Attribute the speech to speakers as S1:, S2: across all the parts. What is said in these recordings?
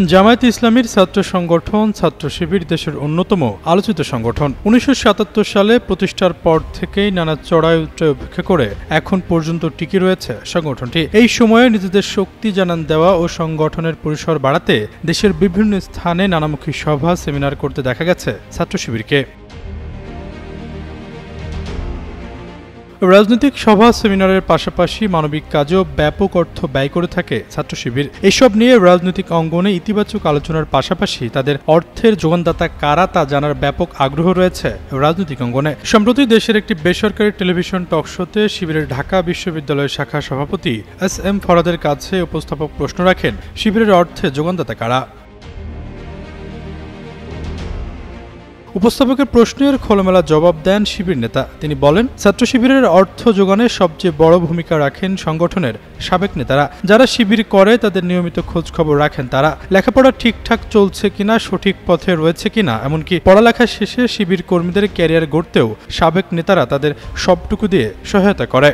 S1: জামায়াতে ইসলামীর ছাত্র সংগঠন ছাত্র শিবির দেশের অন্যতম আলোচিত সংগঠন। ১৯৭৭ সালে প্রতিষ্ঠার পর থেকেই নানা চড়াই উতরাই উপেক্ষা করে এখন পর্যন্ত টিকে রয়েছে সংগঠনটি। এই সময়ে নিজেদের শক্তি জানান দেওয়া ও সংগঠনের পরিসর বাড়াতে দেশের বিভিন্ন স্থানে নানামুখী সভা সেমিনার করতে দেখা গেছে ছাত্র শিবিরকে। রাজনৈতিক সভা সেমিনারের পাশাপাশি মানবিক কাজেও ব্যাপক অর্থ ব্যয় করে থাকে ছাত্র শিবির। এসব নিয়ে রাজনৈতিক অঙ্গনে ইতিবাচক আলোচনার পাশাপাশি তাদের অর্থের যোগানদাতা কারা তা জানার ব্যাপক আগ্রহ রয়েছে রাজনৈতিক অঙ্গনে। সম্প্রতি দেশের একটি বেসরকারি টেলিভিশন টকশোতে শিবিরের ঢাকা বিশ্ববিদ্যালয় শাখা সভাপতি SM ফরহাদের কাছে উপস্থাপক প্রশ্ন রাখেন, শিবিরের অর্থের যোগানদাতা কারা? উপস্থাপকের প্রশ্নের খোলামেলা জবাব দেন শিবির নেতা। তিনি বলেন, ছাত্র শিবিরের অর্থ যোগানে সবচেয়ে বড় ভূমিকা রাখেন সংগঠনের সাবেক নেতারা। যারা শিবির করে তাদের নিয়মিত খোঁজ খবর রাখেন তারা। লেখাপড়া ঠিকঠাক চলছে কিনা, সঠিক পথে রয়েছে কিনা, এমনকি পড়ালেখা শেষে শিবির কর্মীদের ক্যারিয়ার গড়তেও সাবেক নেতারা তাদের সবটুকু দিয়ে সহায়তা করে।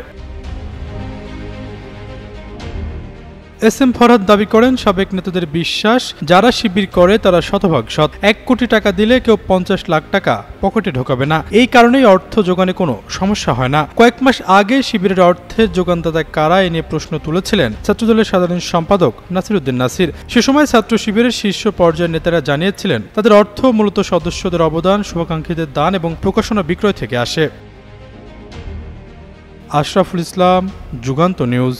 S1: SM ফরহাদ দাবি করেন, সাবেক নেতাদের বিশ্বাস যারা শিবির করে তারা শতভাগ সৎ। ১ কোটি টাকা দিলে কেউ ৫০ লাখ টাকা পকেটে ঢোকাবে না। এই কারণেই অর্থ যোগানে কোনো সমস্যা হয় না। কয়েক মাস আগে শিবিরের অর্থের যোগানদাতা কারা এ নিয়ে প্রশ্ন তুলেছিলেন ছাত্রদলের সাধারণ সম্পাদক নাসির উদ্দিন নাসির। সে সময় ছাত্র শিবিরের শীর্ষ পর্যায়ের নেতারা জানিয়েছিলেন, তাদের অর্থ মূলত সদস্যদের অবদান, শুভাকাঙ্ক্ষীদের দান এবং প্রকাশনা বিক্রয় থেকে আসে। আশরাফুল ইসলাম, যুগান্ত নিউজ।